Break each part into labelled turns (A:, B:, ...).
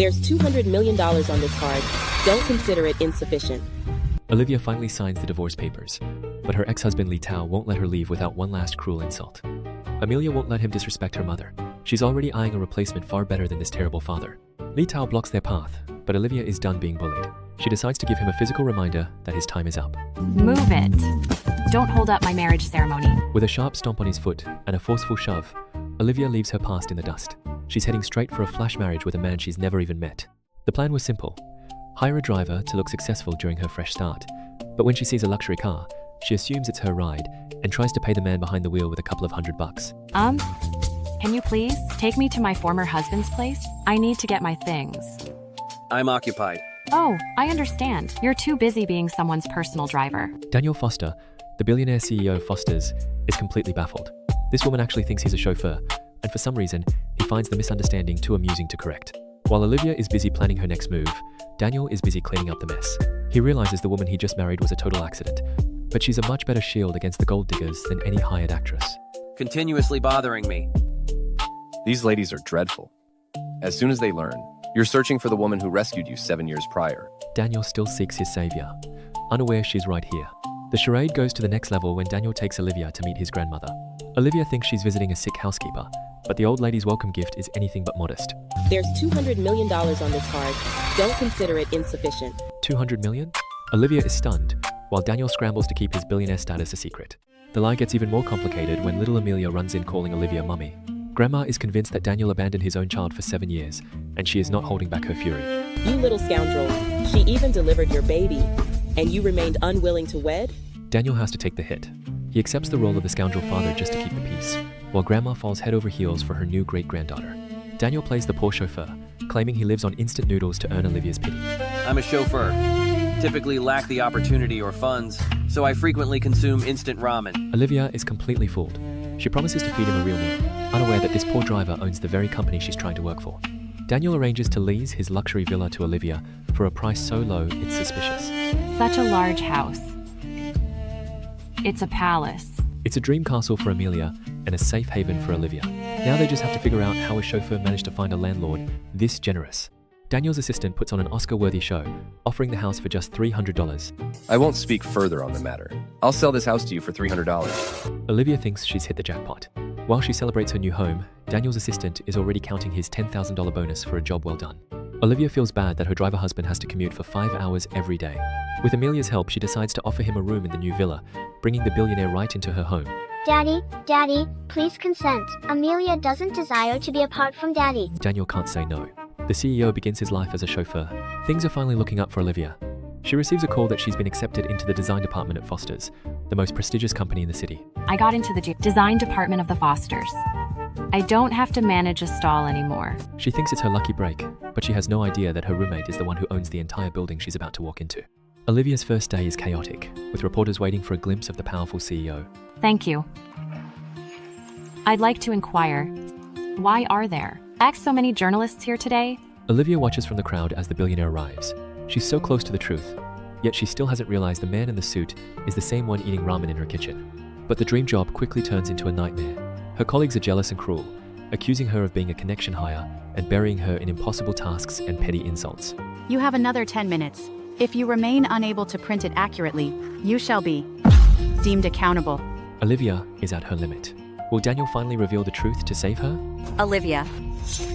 A: There's $200 million on this card. Don't consider it insufficient.
B: Olivia finally signs the divorce papers, but her ex-husband Li Tao won't let her leave without one last cruel insult. Amelia won't let him disrespect her mother. She's already eyeing a replacement far better than this terrible father. Li Tao blocks their path, but Olivia is done being bullied. She decides to give him a physical reminder that his time is up.
C: Move it. Don't hold up my marriage ceremony.
B: With a sharp stomp on his foot and a forceful shove, Olivia leaves her past in the dust. She's heading straight for a flash marriage with a man she's never even met. The plan was simple. Hire a driver to look successful during her fresh start. But when she sees a luxury car, she assumes it's her ride and tries to pay the man behind the wheel with a couple of $100.
C: Can you please take me to my former husband's place? I need to get my things.
D: I'm occupied.
C: Oh, I understand. You're too busy being someone's personal driver.
B: Daniel Foster, the billionaire CEO of Foster's, is completely baffled. This woman actually thinks he's a chauffeur, and for some reason, he finds the misunderstanding too amusing to correct. While Olivia is busy planning her next move, Daniel is busy cleaning up the mess. He realizes the woman he just married was a total accident, but she's a much better shield against the gold diggers than any hired actress.
D: Continuously bothering me.
E: These ladies are dreadful. As soon as they learn, you're searching for the woman who rescued you 7 years prior.
B: Daniel still seeks his savior, unaware she's right here. The charade goes to the next level when Daniel takes Olivia to meet his grandmother. Olivia thinks she's visiting a sick housekeeper, but the old lady's welcome gift is anything but modest.
A: There's $200 million on this card. Don't consider it insufficient.
B: 200 million? Olivia is stunned, while Daniel scrambles to keep his billionaire status a secret. The lie gets even more complicated when little Amelia runs in calling Olivia mummy. Grandma is convinced that Daniel abandoned his own child for 7 years, and she is not holding back her fury.
A: You little scoundrel. She even delivered your baby, and you remained unwilling to wed?
B: Daniel has to take the hit. He accepts the role of the scoundrel father just to keep the peace, while Grandma falls head over heels for her new great-granddaughter. Daniel plays the poor chauffeur, claiming he lives on instant noodles to earn Olivia's pity.
D: I'm a chauffeur. Typically lack the opportunity or funds, so I frequently consume instant ramen.
B: Olivia is completely fooled. She promises to feed him a real meal, unaware that this poor driver owns the very company she's trying to work for. Daniel arranges to lease his luxury villa to Olivia for a price so low it's suspicious.
C: Such a large house. It's a palace.
B: It's a dream castle for Amelia and a safe haven for Olivia. Now they just have to figure out how a chauffeur managed to find a landlord this generous. Daniel's assistant puts on an Oscar-worthy show, offering the house for just $300.
E: I won't speak further on the matter. I'll sell this house to you for $300.
B: Olivia thinks she's hit the jackpot. While she celebrates her new home, Daniel's assistant is already counting his $10,000 bonus for a job well done. Olivia feels bad that her driver husband has to commute for 5 hours every day. With Amelia's help, she decides to offer him a room in the new villa, bringing the billionaire right into her home.
F: Daddy, please consent. Amelia doesn't desire to be apart from Daddy.
B: Daniel can't say no. The CEO begins his life as a chauffeur. Things are finally looking up for Olivia. She receives a call that she's been accepted into the design department at Foster's, the most prestigious company in the city.
C: I got into the design department of the Fosters. I don't have to manage a stall anymore.
B: She thinks it's her lucky break, but she has no idea that her roommate is the one who owns the entire building she's about to walk into. Olivia's first day is chaotic, with reporters waiting for a glimpse of the powerful CEO.
C: Thank you. I'd like to inquire, why are there so many journalists here today?
B: Olivia watches from the crowd as the billionaire arrives. She's so close to the truth, yet she still hasn't realized the man in the suit is the same one eating ramen in her kitchen. But the dream job quickly turns into a nightmare. Her colleagues are jealous and cruel, accusing her of being a connection hire and burying her in impossible tasks and petty insults.
G: You have another 10 minutes. If you remain unable to print it accurately, you shall be deemed accountable.
B: Olivia is at her limit. Will Daniel finally reveal the truth to save her?
H: Olivia,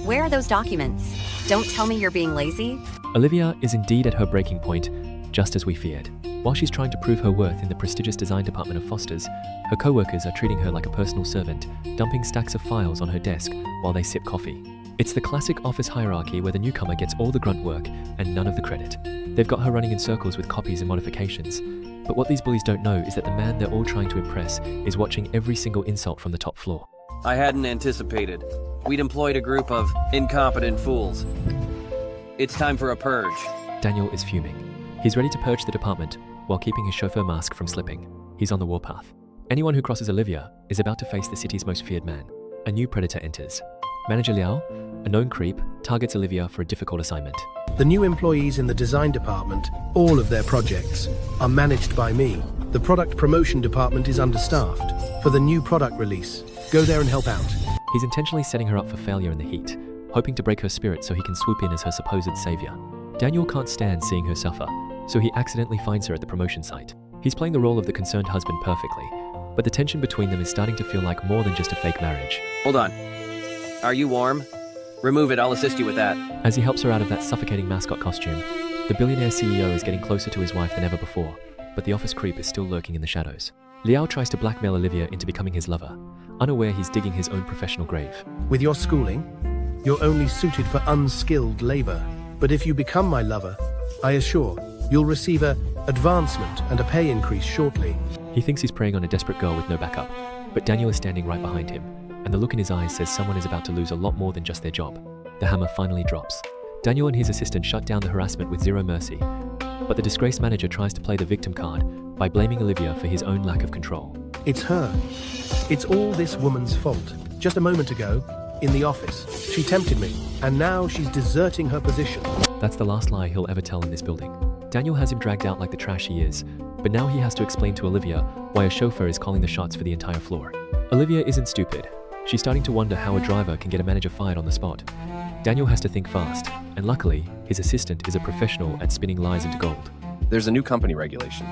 H: where are those documents? Don't tell me you're being lazy.
B: Olivia is indeed at her breaking point, just as we feared. While she's trying to prove her worth in the prestigious design department of Foster's, her co-workers are treating her like a personal servant, dumping stacks of files on her desk while they sip coffee. It's the classic office hierarchy where the newcomer gets all the grunt work and none of the credit. They've got her running in circles with copies and modifications. But what these bullies don't know is that the man they're all trying to impress is watching every single insult from the top floor.
D: I hadn't anticipated. We'd employed a group of incompetent fools. It's time for a purge.
B: Daniel is fuming. He's ready to purge the department while keeping his chauffeur mask from slipping. He's on the warpath. Anyone who crosses Olivia is about to face the city's most feared man. A new predator enters. Manager Liao, a known creep, targets Olivia for a difficult assignment.
I: The new employees in the design department, all of their projects, are managed by me. The product promotion department is understaffed. For the new product release, go there and help out.
B: He's intentionally setting her up for failure in the heat, hoping to break her spirit so he can swoop in as her supposed savior. Daniel can't stand seeing her suffer, so he accidentally finds her at the promotion site. He's playing the role of the concerned husband perfectly, but the tension between them is starting to feel like more than just a fake marriage.
D: Hold on. Are you warm? Remove it, I'll assist you with that.
B: As he helps her out of that suffocating mascot costume, the billionaire CEO is getting closer to his wife than ever before, but the office creep is still lurking in the shadows. Liao tries to blackmail Olivia into becoming his lover, unaware he's digging his own professional grave.
I: With your schooling, you're only suited for unskilled labor. But if you become my lover, I assure you'll receive an advancement and a pay increase shortly.
B: He thinks he's preying on a desperate girl with no backup, but Daniel is standing right behind him, and the look in his eyes says someone is about to lose a lot more than just their job. The hammer finally drops. Daniel and his assistant shut down the harassment with zero mercy, but the disgraced manager tries to play the victim card by blaming Olivia for his own lack of control.
I: It's her. It's all this woman's fault. Just a moment ago, in the office, she tempted me, and now she's deserting her position.
B: That's the last lie he'll ever tell in this building. Daniel has him dragged out like the trash he is, but now he has to explain to Olivia why a chauffeur is calling the shots for the entire floor. Olivia isn't stupid. She's starting to wonder how a driver can get a manager fired on the spot. Daniel has to think fast, and luckily, his assistant is a professional at spinning lies into gold.
E: There's a new company regulation.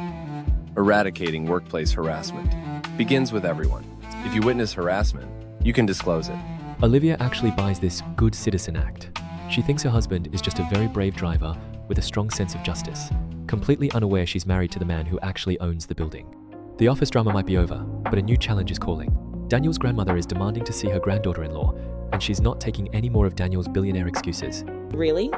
E: Eradicating workplace harassment. Begins with everyone. If you witness harassment, you can disclose it.
B: Olivia actually buys this good citizen act. She thinks her husband is just a very brave driver with a strong sense of justice, completely unaware she's married to the man who actually owns the building. The office drama might be over, but a new challenge is calling. Daniel's grandmother is demanding to see her granddaughter-in-law, and she's not taking any more of Daniel's billionaire excuses.
A: Really?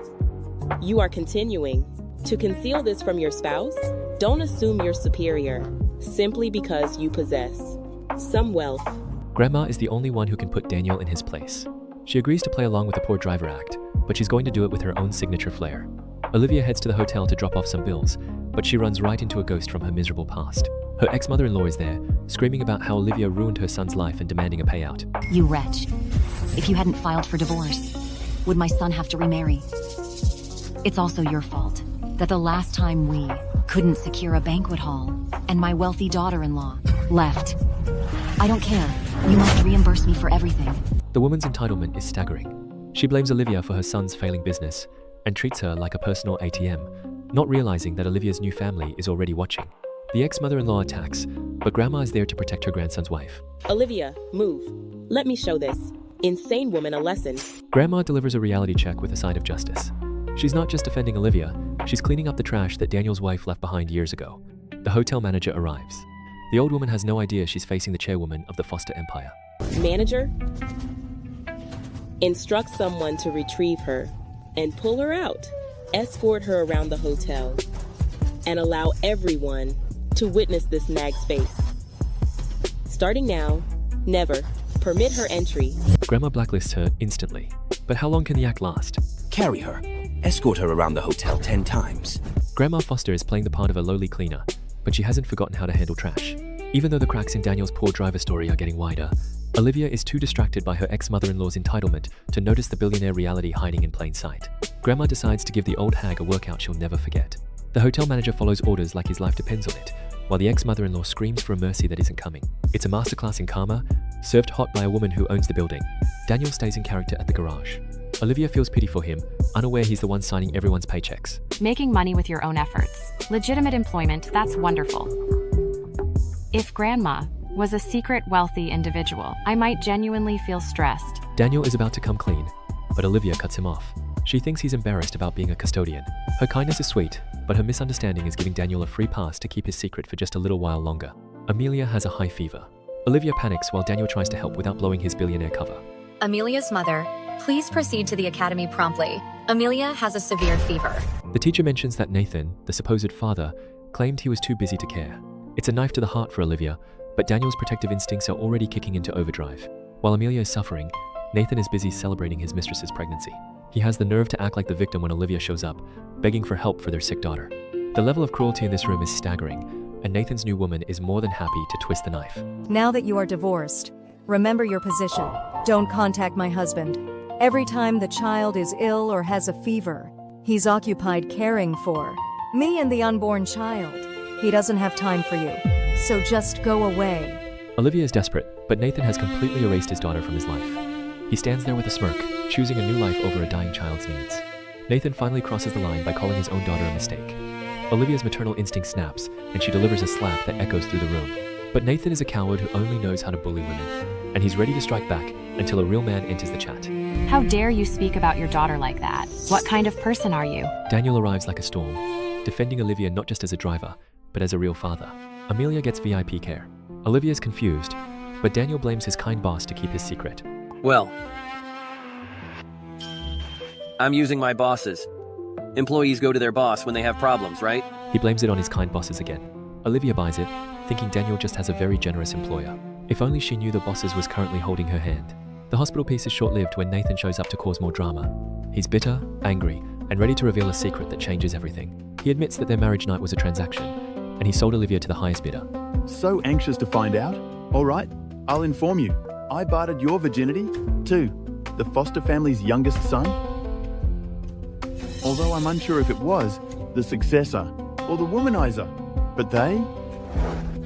A: You are continuing to conceal this from your spouse? Don't assume you're superior simply because you possess some wealth.
B: Grandma is the only one who can put Daniel in his place. She agrees to play along with the poor driver act, but she's going to do it with her own signature flair. Olivia heads to the hotel to drop off some bills, but she runs right into a ghost from her miserable past. Her ex-mother-in-law is there, screaming about how Olivia ruined her son's life and demanding a payout.
J: You wretch. If you hadn't filed for divorce, would my son have to remarry? It's also your fault that the last time we couldn't secure a banquet hall and my wealthy daughter-in-law left. I don't care. You must reimburse me for everything.
B: The woman's entitlement is staggering. She blames Olivia for her son's failing business and treats her like a personal ATM, not realizing that Olivia's new family is already watching. The ex-mother-in-law attacks, but Grandma is there to protect her grandson's wife.
A: Olivia, move. Let me show this insane woman a lesson.
B: Grandma delivers a reality check with a sign of justice. She's not just defending Olivia, she's cleaning up the trash that Daniel's wife left behind years ago. The hotel manager arrives. The old woman has no idea she's facing the chairwoman of the Foster Empire.
A: Manager, instruct someone to retrieve her and pull her out. Escort her around the hotel and allow everyone to witness this nag's face. Starting now, never permit her entry.
B: Grandma blacklists her instantly. But how long can the act last?
K: Carry her. Escort her around the hotel 10 times.
B: Grandma Foster is playing the part of a lowly cleaner, but she hasn't forgotten how to handle trash. Even though the cracks in Daniel's poor driver story are getting wider, Olivia is too distracted by her ex-mother-in-law's entitlement to notice the billionaire reality hiding in plain sight. Grandma decides to give the old hag a workout she'll never forget. The hotel manager follows orders like his life depends on it, while the ex-mother-in-law screams for a mercy that isn't coming. It's a masterclass in karma, served hot by a woman who owns the building. Daniel stays in character at the garage. Olivia feels pity for him, unaware he's the one signing everyone's paychecks.
C: Making money with your own efforts. Legitimate employment, that's wonderful. If Grandma was a secret wealthy individual, I might genuinely feel stressed.
B: Daniel is about to come clean, but Olivia cuts him off. She thinks he's embarrassed about being a custodian. Her kindness is sweet, but her misunderstanding is giving Daniel a free pass to keep his secret for just a little while longer. Amelia has a high fever. Olivia panics while Daniel tries to help without blowing his billionaire cover.
L: Amelia's mother, please proceed to the academy promptly. Amelia has a severe fever.
B: The teacher mentions that Nathan, the supposed father, claimed he was too busy to care. It's a knife to the heart for Olivia, but Daniel's protective instincts are already kicking into overdrive. While Amelia is suffering, Nathan is busy celebrating his mistress's pregnancy. He has the nerve to act like the victim when Olivia shows up, begging for help for their sick daughter. The level of cruelty in this room is staggering, and Nathan's new woman is more than happy to twist the knife.
M: Now that you are divorced, remember your position. Don't contact my husband. Every time the child is ill or has a fever, he's occupied caring for me and the unborn child. He doesn't have time for you, so just go away.
B: Olivia is desperate, but Nathan has completely erased his daughter from his life. He stands there with a smirk, choosing a new life over a dying child's needs. Nathan finally crosses the line by calling his own daughter a mistake. Olivia's maternal instinct snaps, and she delivers a slap that echoes through the room. But Nathan is a coward who only knows how to bully women, and he's ready to strike back until a real man enters the chat.
C: How dare you speak about your daughter like that? What kind of person are you?
B: Daniel arrives like a storm, defending Olivia not just as a driver, but as a real father. Amelia gets VIP care. Olivia's confused, but Daniel blames his kind boss to keep his secret.
D: Well, I'm using my bosses. Employees go to their boss when they have problems, right?
B: He blames it on his kind bosses again. Olivia buys it, thinking Daniel just has a very generous employer. If only she knew the bosses was currently holding her hand. The hospital piece is short-lived when Nathan shows up to cause more drama. He's bitter, angry, and ready to reveal a secret that changes everything. He admits that their marriage night was a transaction, and he sold Olivia to the highest bidder.
N: So anxious to find out? All right, I'll inform you. I bartered your virginity to the foster family's youngest son. Although I'm unsure if it was the successor or the womanizer, but they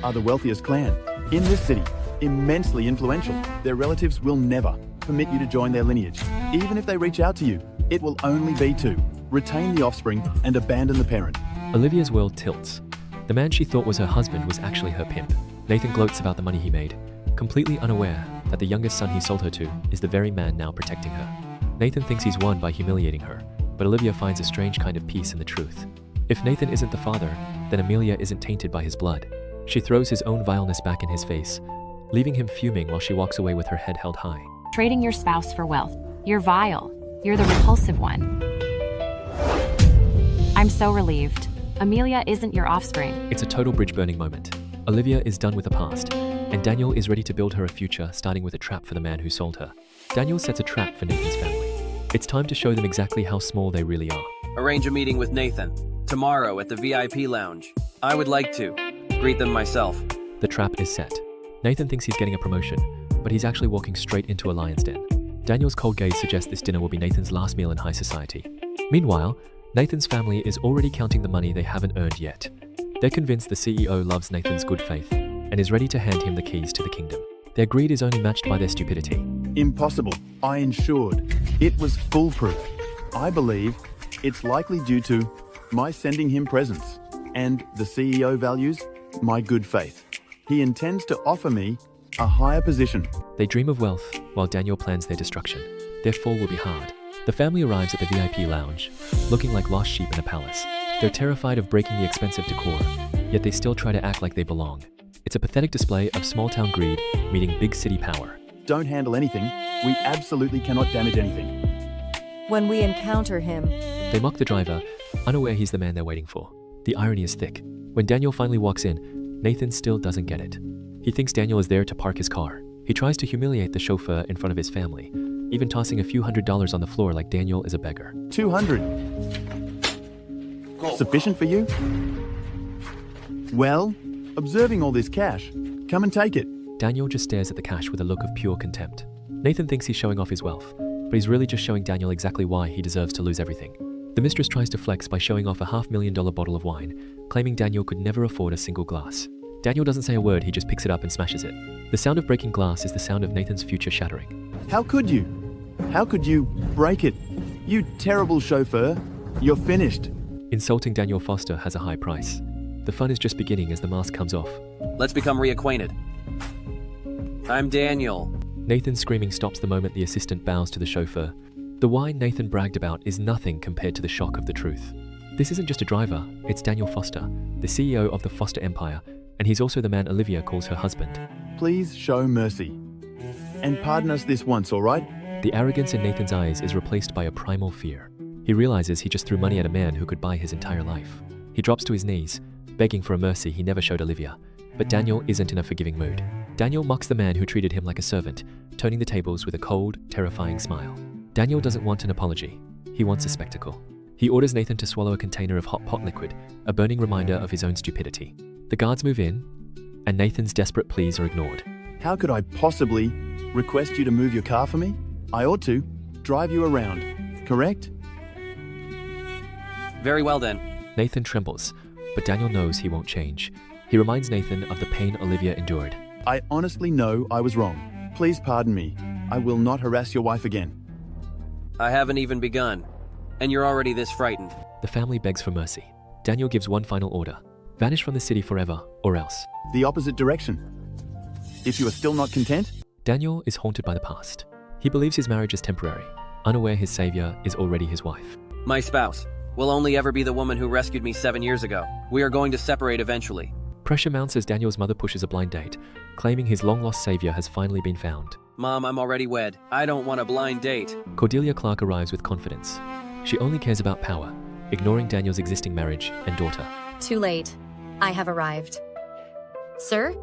N: are the wealthiest clan in this city, immensely influential. Their relatives will never permit you to join their lineage. Even if they reach out to you, it will only be to retain the offspring and abandon the parent.
B: Olivia's world tilts. The man she thought was her husband was actually her pimp. Nathan gloats about the money he made, completely unaware that the youngest son he sold her to is the very man now protecting her. Nathan thinks he's won by humiliating her, but Olivia finds a strange kind of peace in the truth. If Nathan isn't the father, then Amelia isn't tainted by his blood. She throws his own vileness back in his face, leaving him fuming while she walks away with her head held high.
C: Trading your spouse for wealth. You're vile. You're the repulsive one. I'm so relieved. Amelia isn't your offspring.
B: It's a total bridge-burning moment. Olivia is done with the past, and Daniel is ready to build her a future, starting with a trap for the man who sold her. Daniel sets a trap for Nathan's family. It's time to show them exactly how small they really are.
D: Arrange a meeting with Nathan tomorrow at the VIP lounge. I would like to greet them myself.
B: The trap is set. Nathan thinks he's getting a promotion, but he's actually walking straight into a lion's den. Daniel's cold gaze suggests this dinner will be Nathan's last meal in high society. Meanwhile, Nathan's family is already counting the money they haven't earned yet. They're convinced the CEO loves Nathan's good faith and is ready to hand him the keys to the kingdom. Their greed is only matched by their stupidity.
N: Impossible. I ensured. It was foolproof. I believe it's likely due to my sending him presents, and the CEO values my good faith. He intends to offer me a higher position.
B: They dream of wealth while Daniel plans their destruction. Their fall will be hard. The family arrives at the VIP lounge, looking like lost sheep in a palace. They're terrified of breaking the expensive decor, yet they still try to act like they belong. It's a pathetic display of small-town greed meeting big city power.
N: Don't handle anything. We absolutely cannot damage anything.
M: When we encounter him,
B: They mock the driver, unaware he's the man they're waiting for. The irony is thick. When Daniel finally walks in, Nathan still doesn't get it. He thinks Daniel is there to park his car. He tries to humiliate the chauffeur in front of his family, even tossing a few $100s on the floor like Daniel is a beggar.
N: 200. Sufficient for you? Well, observing all this cash, come and take it.
B: Daniel just stares at the cash with a look of pure contempt. Nathan thinks he's showing off his wealth, but he's really just showing Daniel exactly why he deserves to lose everything. The mistress tries to flex by showing off a $500,000 bottle of wine, claiming Daniel could never afford a single glass. Daniel doesn't say a word, he just picks it up and smashes it. The sound of breaking glass is the sound of Nathan's future shattering.
N: How could you? How could you break it? You terrible chauffeur. You're finished.
B: Insulting Daniel Foster has a high price. The fun is just beginning as the mask comes off.
D: Let's become reacquainted. I'm Daniel.
B: Nathan's screaming stops the moment the assistant bows to the chauffeur. The wine Nathan bragged about is nothing compared to the shock of the truth. This isn't just a driver, it's Daniel Foster, the CEO of the Foster Empire, and he's also the man Olivia calls her husband.
N: Please show mercy. And pardon us this once, all right?
B: The arrogance in Nathan's eyes is replaced by a primal fear. He realizes he just threw money at a man who could buy his entire life. He drops to his knees, begging for a mercy he never showed Olivia. But Daniel isn't in a forgiving mood. Daniel mocks the man who treated him like a servant, turning the tables with a cold, terrifying smile. Daniel doesn't want an apology. He wants a spectacle. He orders Nathan to swallow a container of hot pot liquid, a burning reminder of his own stupidity. The guards move in, and Nathan's desperate pleas are ignored.
N: How could I possibly request you to move your car for me? I ought to drive you around, correct?
D: Very well then.
B: Nathan trembles, but Daniel knows he won't change. He reminds Nathan of the pain Olivia endured.
N: I honestly know I was wrong. Please pardon me. I will not harass your wife again.
D: I haven't even begun, and you're already this frightened.
B: The family begs for mercy. Daniel gives one final order. Vanish from the city forever, or else.
N: The opposite direction. If you are still not content?
B: Daniel is haunted by the past. He believes his marriage is temporary, unaware his savior is already his wife.
D: My spouse will only ever be the woman who rescued me 7 years ago. We are going to separate eventually.
B: Pressure mounts as Daniel's mother pushes a blind date, claiming his long-lost savior has finally been found.
D: Mom, I'm already wed. I don't want a blind date.
B: Cordelia Clark arrives with confidence. She only cares about power, ignoring Daniel's existing marriage and daughter.
L: Too late. I have arrived. Sir,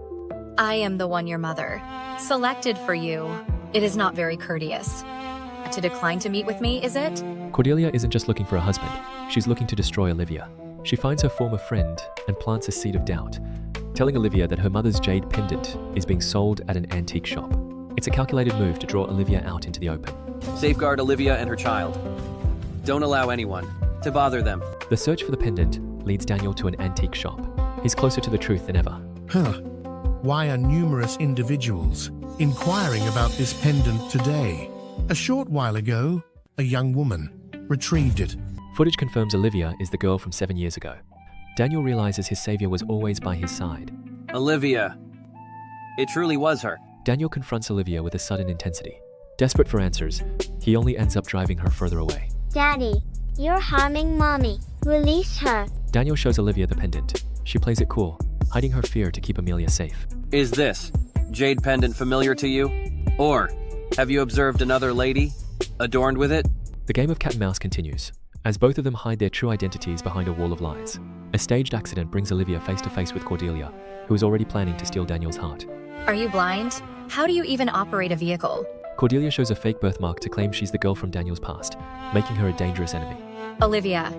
L: I am the one your mother selected for you. It is not very courteous to decline to meet with me, is it?
B: Cordelia isn't just looking for a husband. She's looking to destroy Olivia. She finds her former friend and plants a seed of doubt, telling Olivia that her mother's jade pendant is being sold at an antique shop. It's a calculated move to draw Olivia out into the open.
D: Safeguard Olivia and her child. Don't allow anyone to bother them.
B: The search for the pendant leads Daniel to an antique shop. He's closer to the truth than ever.
I: Why are numerous individuals inquiring about this pendant today? A short while ago, a young woman retrieved it.
B: Footage confirms Olivia is the girl from 7 years ago. Daniel realizes his savior was always by his side.
D: Olivia. It truly was her.
B: Daniel confronts Olivia with a sudden intensity. Desperate for answers, he only ends up driving her further away.
F: Daddy, you're harming Mommy. Release her.
B: Daniel shows Olivia the pendant. She plays it cool, hiding her fear to keep Amelia safe.
D: Is this jade pendant familiar to you? Or have you observed another lady adorned with it?
B: The game of cat and mouse continues, as both of them hide their true identities behind a wall of lies. A staged accident brings Olivia face to face with Cordelia, who is already planning to steal Daniel's heart.
L: Are you blind? How do you even operate a vehicle?
B: Cordelia shows a fake birthmark to claim she's the girl from Daniel's past, making her a dangerous enemy.
L: Olivia,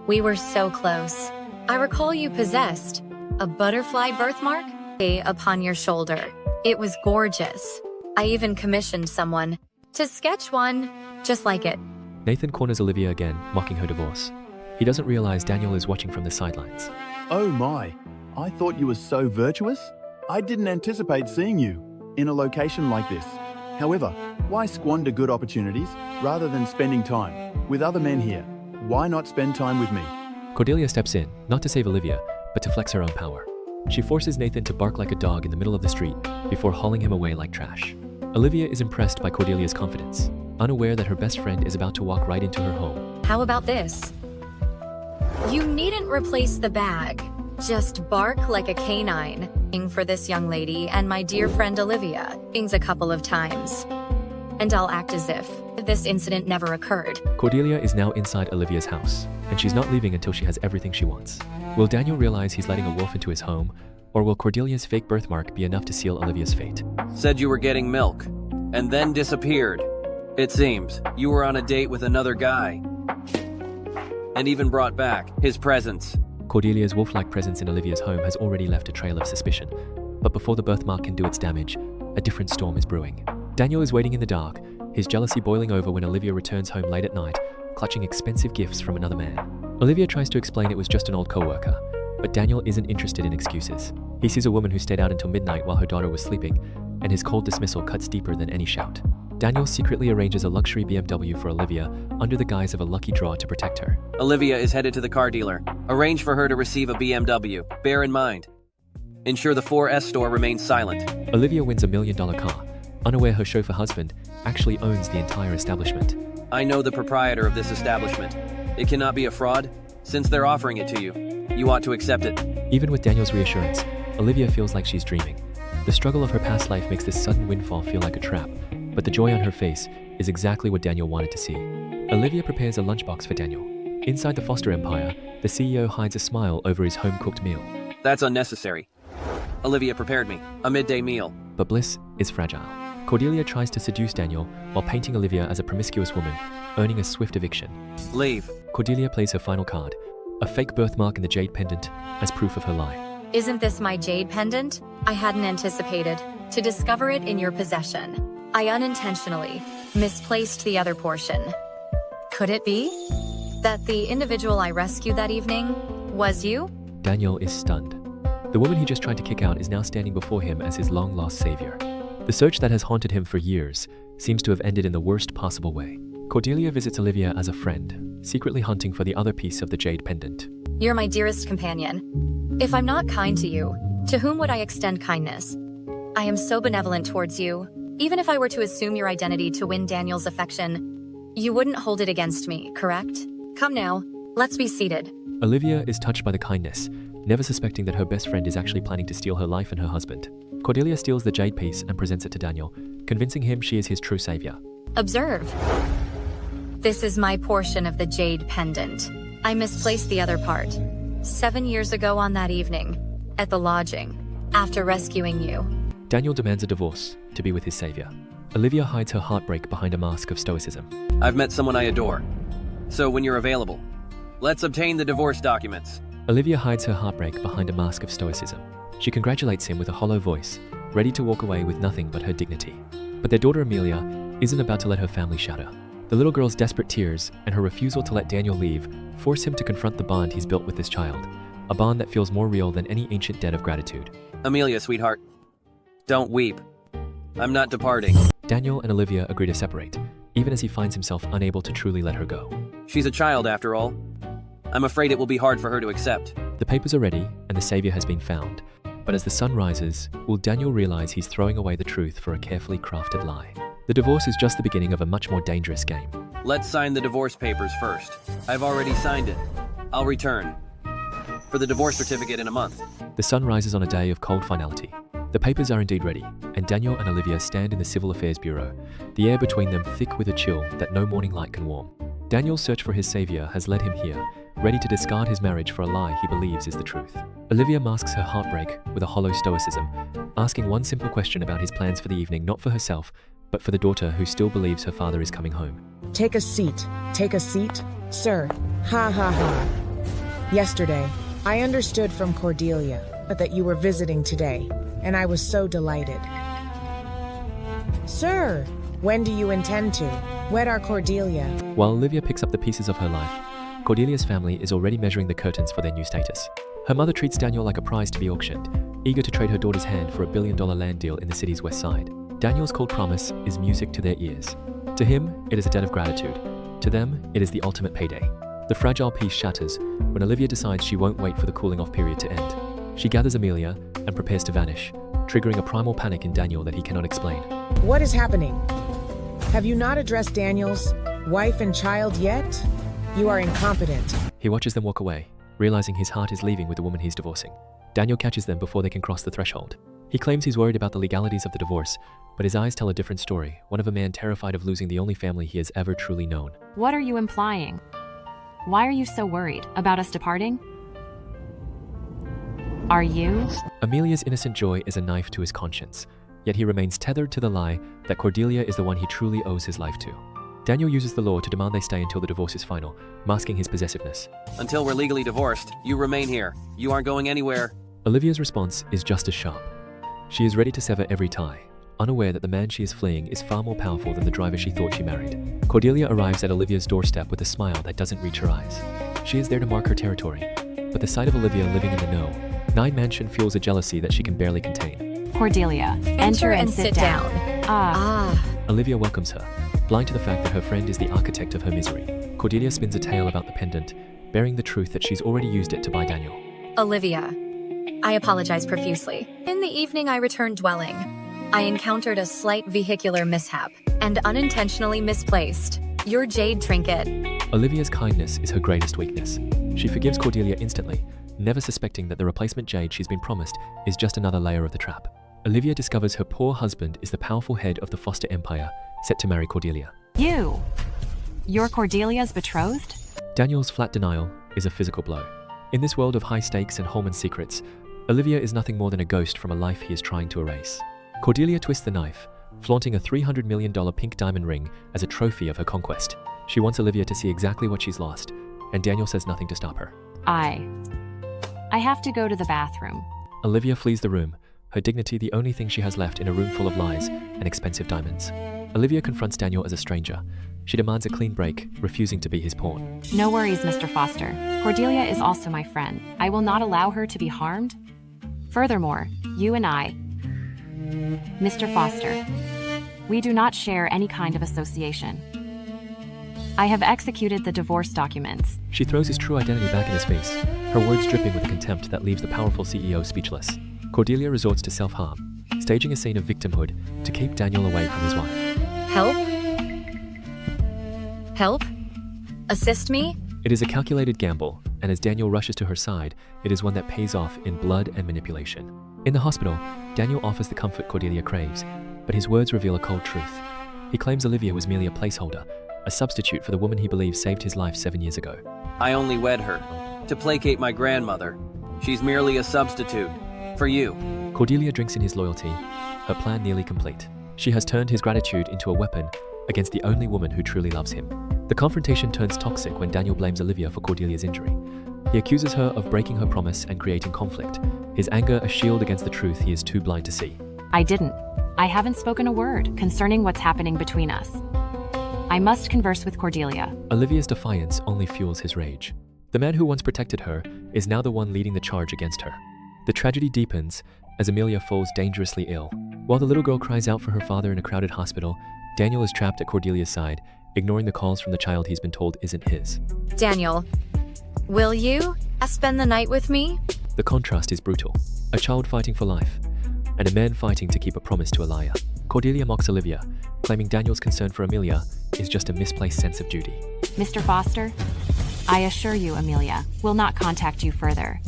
L: we were so close. I recall you possessed a butterfly birthmark upon your shoulder. It was gorgeous. I even commissioned someone to sketch one just like it.
B: Nathan corners Olivia again, mocking her divorce. He doesn't realize Daniel is watching from the sidelines.
N: Oh my, I thought you were so virtuous. I didn't anticipate seeing you in a location like this. However, why squander good opportunities rather than spending time with other men here? Why not spend time with me?
B: Cordelia steps in, not to save Olivia, but to flex her own power. She forces Nathan to bark like a dog in the middle of the street before hauling him away like trash. Olivia is impressed by Cordelia's confidence, unaware that her best friend is about to walk right into her home.
L: How about this? You needn't replace the bag. Just bark like a canine for this young lady and my dear friend Olivia a couple of times. And I'll act as if this incident never occurred.
B: Cordelia is now inside Olivia's house, and she's not leaving until she has everything she wants. Will Daniel realize he's letting a wolf into his home, or will Cordelia's fake birthmark be enough to seal Olivia's fate?
D: Said you were getting milk, and then disappeared. It seems you were on a date with another guy, and even brought back his presence.
B: Cordelia's wolf-like presence in Olivia's home has already left a trail of suspicion, but before the birthmark can do its damage, a different storm is brewing. Daniel is waiting in the dark, his jealousy boiling over when Olivia returns home late at night, clutching expensive gifts from another man. Olivia tries to explain it was just an old co-worker, but Daniel isn't interested in excuses. He sees a woman who stayed out until midnight while her daughter was sleeping, and his cold dismissal cuts deeper than any shout. Daniel secretly arranges a luxury BMW for Olivia under the guise of a lucky draw to protect her.
D: Olivia is headed to the car dealer. Arrange for her to receive a BMW. Bear in mind, ensure the 4S store remains silent.
B: Olivia wins $1 million car, unaware her chauffeur husband actually owns the entire establishment.
D: I know the proprietor of this establishment. It cannot be a fraud, since they're offering it to you. You ought to accept it.
B: Even with Daniel's reassurance, Olivia feels like she's dreaming. The struggle of her past life makes this sudden windfall feel like a trap, but the joy on her face is exactly what Daniel wanted to see. Olivia prepares a lunchbox for Daniel. Inside the Foster empire, the CEO hides a smile over his home-cooked meal.
D: That's unnecessary. Olivia prepared me a midday meal.
B: But bliss is fragile. Cordelia tries to seduce Daniel while painting Olivia as a promiscuous woman, earning a swift eviction.
D: Leave.
B: Cordelia plays her final card, a fake birthmark in the jade pendant, as proof of her lie.
L: Isn't this my jade pendant? I hadn't anticipated to discover it in your possession. I unintentionally misplaced the other portion. Could it be that the individual I rescued that evening was you?
B: Daniel is stunned. The woman he just tried to kick out is now standing before him as his long-lost savior. The search that has haunted him for years seems to have ended in the worst possible way. Cordelia visits Olivia as a friend, secretly hunting for the other piece of the jade pendant.
L: You're my dearest companion. If I'm not kind to you, to whom would I extend kindness? I am so benevolent towards you. Even if I were to assume your identity to win Daniel's affection, you wouldn't hold it against me, correct? Come now, let's be seated.
B: Olivia is touched by the kindness, never suspecting that her best friend is actually planning to steal her life and her husband. Cordelia steals the jade piece and presents it to Daniel, convincing him she is his true savior.
L: Observe. This is my portion of the jade pendant. I misplaced the other part. 7 years ago on that evening, at the lodging, after rescuing you.
B: Daniel demands a divorce to be with his savior. Olivia hides her heartbreak behind a mask of stoicism.
D: I've met someone I adore. So when you're available, let's obtain the divorce documents.
B: Olivia hides her heartbreak behind a mask of stoicism. She congratulates him with a hollow voice, ready to walk away with nothing but her dignity. But their daughter Amelia isn't about to let her family shatter. The little girl's desperate tears and her refusal to let Daniel leave force him to confront the bond he's built with this child, a bond that feels more real than any ancient debt of gratitude.
D: Amelia, sweetheart, don't weep. I'm not departing.
B: Daniel and Olivia agree to separate, even as he finds himself unable to truly let her go.
D: She's a child after all. I'm afraid it will be hard for her to accept.
B: The papers are ready and the savior has been found. But as the sun rises, will Daniel realize he's throwing away the truth for a carefully crafted lie? The divorce is just the beginning of a much more dangerous game.
D: Let's sign the divorce papers first. I've already signed it. I'll return for the divorce certificate in a month.
B: The sun rises on a day of cold finality. The papers are indeed ready, and Daniel and Olivia stand in the Civil Affairs Bureau, the air between them thick with a chill that no morning light can warm. Daniel's search for his savior has led him here, ready to discard his marriage for a lie he believes is the truth. Olivia masks her heartbreak with a hollow stoicism, asking one simple question about his plans for the evening, not for herself, but for the daughter who still believes her father is coming home.
O: Take a seat. Take a seat, sir. Ha ha ha. Yesterday, I understood from Cordelia that you were visiting today, and I was so delighted. Sir, when do you intend to wed our Cordelia?
B: While Olivia picks up the pieces of her life, Cordelia's family is already measuring the curtains for their new status. Her mother treats Daniel like a prize to be auctioned, eager to trade her daughter's hand for a billion-dollar land deal in the city's west side. Daniel's cold promise is music to their ears. To him, it is a debt of gratitude. To them, it is the ultimate payday. The fragile peace shatters when Olivia decides she won't wait for the cooling-off period to end. She gathers Amelia and prepares to vanish, triggering a primal panic in Daniel that he cannot explain.
O: What is happening? Have you not addressed Daniel's wife and child yet? You are incompetent.
B: He watches them walk away, realizing his heart is leaving with the woman he's divorcing. Daniel catches them before they can cross the threshold. He claims he's worried about the legalities of the divorce, but his eyes tell a different story, one of a man terrified of losing the only family he has ever truly known.
C: What are you implying? Why are you so worried about us departing? Are you?
B: Amelia's innocent joy is a knife to his conscience, yet he remains tethered to the lie that Cordelia is the one he truly owes his life to. Daniel uses the law to demand they stay until the divorce is final, masking his possessiveness.
D: Until we're legally divorced, you remain here. You aren't going anywhere.
B: Olivia's response is just as sharp. She is ready to sever every tie, unaware that the man she is fleeing is far more powerful than the driver she thought she married. Cordelia arrives at Olivia's doorstep with a smile that doesn't reach her eyes. She is there to mark her territory, but the sight of Olivia living in the know, Nine Mansion fuels a jealousy that she can barely contain.
C: Cordelia, enter and sit down.
B: Olivia welcomes her, blind to the fact that her friend is the architect of her misery. Cordelia spins a tale about the pendant, bearing the truth that she's already used it to buy Daniel.
L: Olivia, I apologize profusely. In the evening I returned dwelling. I encountered a slight vehicular mishap and unintentionally misplaced your jade trinket.
B: Olivia's kindness is her greatest weakness. She forgives Cordelia instantly, never suspecting that the replacement jade she's been promised is just another layer of the trap. Olivia discovers her poor husband is the powerful head of the Foster Empire, set to marry Cordelia.
C: You're Cordelia's betrothed?
B: Daniel's flat denial is a physical blow. In this world of high stakes and Holman secrets, Olivia is nothing more than a ghost from a life he is trying to erase. Cordelia twists the knife, flaunting a $300 million pink diamond ring as a trophy of her conquest. She wants Olivia to see exactly what she's lost, and Daniel says nothing to stop her.
C: I have to go to the bathroom.
B: Olivia flees the room, her dignity the only thing she has left in a room full of lies and expensive diamonds. Olivia confronts Daniel as a stranger. She demands a clean break, refusing to be his pawn.
C: No worries, Mr. Foster. Cordelia is also my friend. I will not allow her to be harmed. Furthermore, you and I Mr. Foster, we do not share any kind of association. I have executed the divorce documents.
B: She throws his true identity back in his face, her words dripping with contempt that leaves the powerful CEO speechless. Cordelia resorts to self-harm, staging a scene of victimhood to keep Daniel away from his wife.
L: Help? Help? Assist me?
B: It is a calculated gamble, and as Daniel rushes to her side, it is one that pays off in blood and manipulation. In the hospital, Daniel offers the comfort Cordelia craves, but his words reveal a cold truth. He claims Olivia was merely a placeholder, a substitute for the woman he believes saved his life 7 years ago.
D: I only wed her to placate my grandmother. She's merely a substitute for you.
B: Cordelia drinks in his loyalty, her plan nearly complete. She has turned his gratitude into a weapon against the only woman who truly loves him. The confrontation turns toxic when Daniel blames Olivia for Cordelia's injury. He accuses her of breaking her promise and creating conflict, his anger a shield against the truth he is too blind to see.
C: I didn't. I haven't spoken a word concerning what's happening between us. I must converse with Cordelia.
B: Olivia's defiance only fuels his rage. The man who once protected her is now the one leading the charge against her. The tragedy deepens as Amelia falls dangerously ill. While the little girl cries out for her father in a crowded hospital, Daniel is trapped at Cordelia's side, ignoring the calls from the child he's been told isn't his.
L: Daniel, will you spend the night with me?
B: The contrast is brutal. A child fighting for life, and a man fighting to keep a promise to a liar. Cordelia mocks Olivia, claiming Daniel's concern for Amelia is just a misplaced sense of duty.
C: Mr. Foster, I assure you Amelia will not contact you further.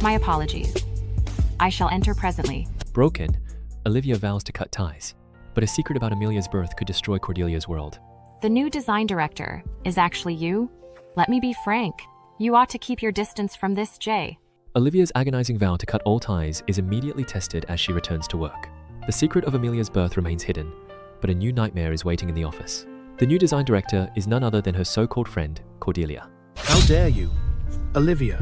C: My apologies. I shall enter presently.
B: Broken, Olivia vows to cut ties, but a secret about Amelia's birth could destroy Cordelia's world.
C: The new design director is actually you? Let me be frank. You ought to keep your distance from this, Jay.
B: Olivia's agonizing vow to cut all ties is immediately tested as she returns to work. The secret of Amelia's birth remains hidden, but a new nightmare is waiting in the office. The new design director is none other than her so-called friend, Cordelia.
I: How dare you? Olivia,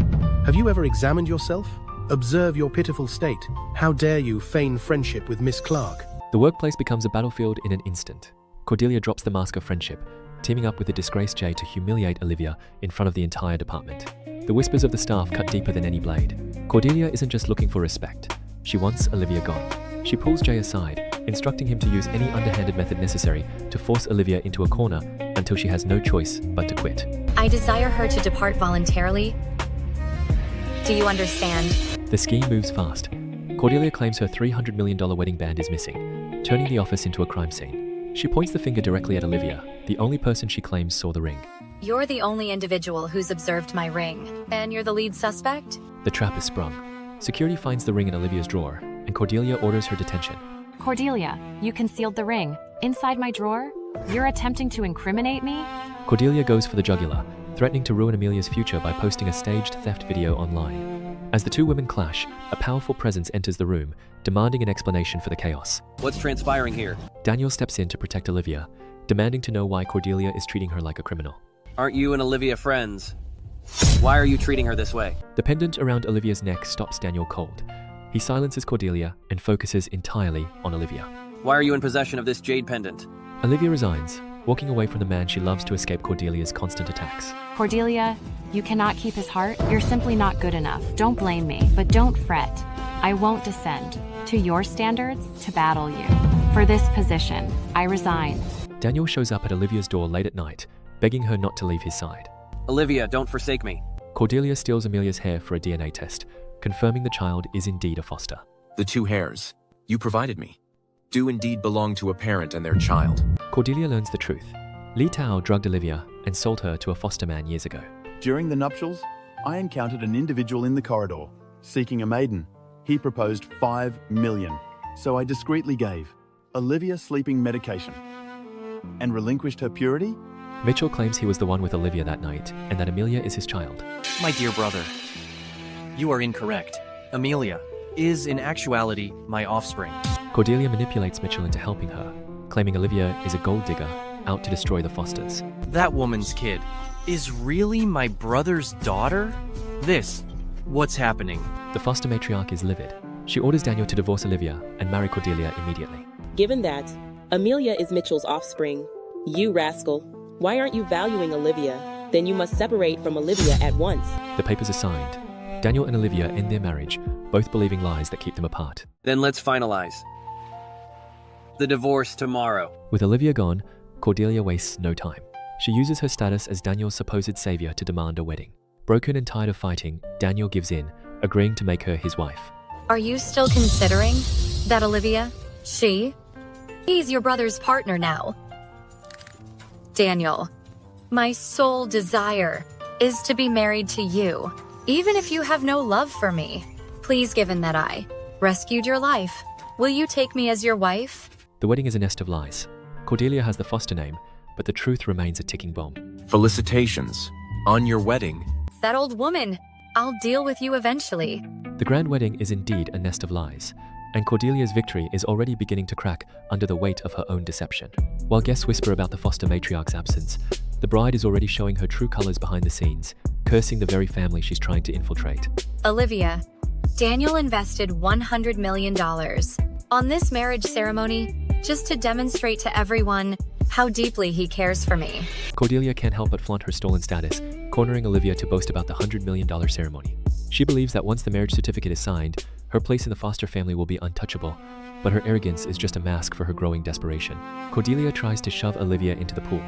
I: have you ever examined yourself? Observe your pitiful state. How dare you feign friendship with Miss Clark?
B: The workplace becomes a battlefield in an instant. Cordelia drops the mask of friendship, teaming up with the disgraced Jay to humiliate Olivia in front of the entire department. The whispers of the staff cut deeper than any blade. Cordelia isn't just looking for respect. She wants Olivia gone. She pulls Jay aside, instructing him to use any underhanded method necessary to force Olivia into a corner until she has no choice but to quit.
L: I desire her to depart voluntarily. Do you understand?
B: The scheme moves fast. Cordelia claims her $300 million wedding band is missing, turning the office into a crime scene. She points the finger directly at Olivia, the only person she claims saw the ring.
L: You're the only individual who's observed my ring, and you're the lead suspect?
B: The trap is sprung. Security finds the ring in Olivia's drawer, and Cordelia orders her detention.
C: Cordelia, you concealed the ring inside my drawer? You're attempting to incriminate me?
B: Cordelia goes for the jugular, threatening to ruin Amelia's future by posting a staged theft video online. As the two women clash, a powerful presence enters the room, demanding an explanation for the chaos.
D: What's transpiring here?
B: Daniel steps in to protect Olivia, demanding to know why Cordelia is treating her like a criminal.
D: Aren't you and Olivia friends? Why are you treating her this way?
B: The pendant around Olivia's neck stops Daniel cold. He silences Cordelia and focuses entirely on Olivia.
D: Why are you in possession of this jade pendant?
B: Olivia resigns, walking away from the man she loves to escape Cordelia's constant attacks.
C: Cordelia, you cannot keep his heart. You're simply not good enough. Don't blame me, but don't fret. I won't descend to your standards to battle you. For this position, I resign.
B: Daniel shows up at Olivia's door late at night, begging her not to leave his side.
D: Olivia, don't forsake me.
B: Cordelia steals Amelia's hair for a DNA test, confirming the child is indeed a foster.
P: The two hairs you provided me do indeed belong to a parent and their child.
B: Cordelia learns the truth. Li Tao drugged Olivia and sold her to a foster man years ago.
N: During the nuptials, I encountered an individual in the corridor, seeking a maiden. He proposed $5 million, so I discreetly gave Olivia sleeping medication and relinquished her purity.
B: Mitchell claims he was the one with Olivia that night and that Amelia is his child.
Q: My dear brother, you are incorrect. Amelia is in actuality my offspring.
B: Cordelia manipulates Mitchell into helping her, claiming Olivia is a gold digger out to destroy the Fosters.
Q: That woman's kid is really my brother's daughter? What's happening?
B: The foster matriarch is livid. She orders Daniel to divorce Olivia and marry Cordelia immediately.
A: Given that Amelia is Mitchell's offspring, you rascal, why aren't you valuing Olivia? Then you must separate from Olivia at once.
B: The papers are signed. Daniel and Olivia end their marriage, both believing lies that keep them apart.
D: Then let's finalize the divorce tomorrow.
B: With Olivia gone, Cordelia wastes no time. She uses her status as Daniel's supposed savior to demand a wedding. Broken and tired of fighting, Daniel gives in, agreeing to make her his wife.
L: Are you still considering that Olivia? He's your brother's partner now. Daniel, my sole desire is to be married to you, even if you have no love for me. Please, given that I rescued your life, will you take me as your wife?
B: The wedding is a nest of lies. Cordelia has the foster name, but the truth remains a ticking bomb.
P: Felicitations on your wedding.
L: That old woman. I'll deal with you eventually.
B: The grand wedding is indeed a nest of lies, and Cordelia's victory is already beginning to crack under the weight of her own deception. While guests whisper about the foster matriarch's absence, the bride is already showing her true colors behind the scenes, cursing the very family she's trying to infiltrate.
L: Olivia, Daniel invested $100 million on this marriage ceremony just to demonstrate to everyone how deeply he cares for me.
B: Cordelia can't help but flaunt her stolen status, cornering Olivia to boast about the $100 million ceremony. She believes that once the marriage certificate is signed, her place in the foster family will be untouchable, but her arrogance is just a mask for her growing desperation. Cordelia tries to shove Olivia into the pool,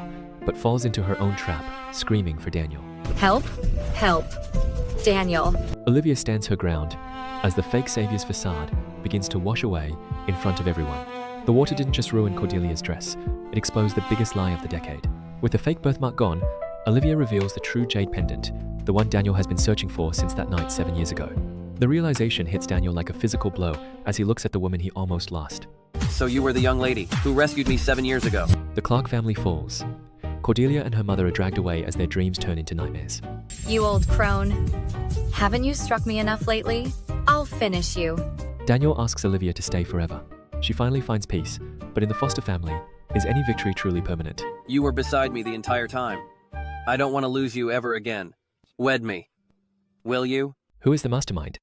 B: but falls into her own trap, screaming for Daniel.
L: Help! Help! Daniel.
B: Olivia stands her ground as the fake savior's facade begins to wash away in front of everyone. The water didn't just ruin Cordelia's dress, it exposed the biggest lie of the decade. With the fake birthmark gone, Olivia reveals the true jade pendant, the one Daniel has been searching for since that night 7 years ago. The realization hits Daniel like a physical blow as he looks at the woman he almost lost.
D: So you were the young lady who rescued me 7 years ago.
B: The Clark family falls. Cordelia and her mother are dragged away as their dreams turn into nightmares.
L: You old crone. Haven't you struck me enough lately? I'll finish you.
B: Daniel asks Olivia to stay forever. She finally finds peace, but in the foster family, is any victory truly permanent?
D: You were beside me the entire time. I don't want to lose you ever again. Wed me. Will you?
B: Who is the mastermind?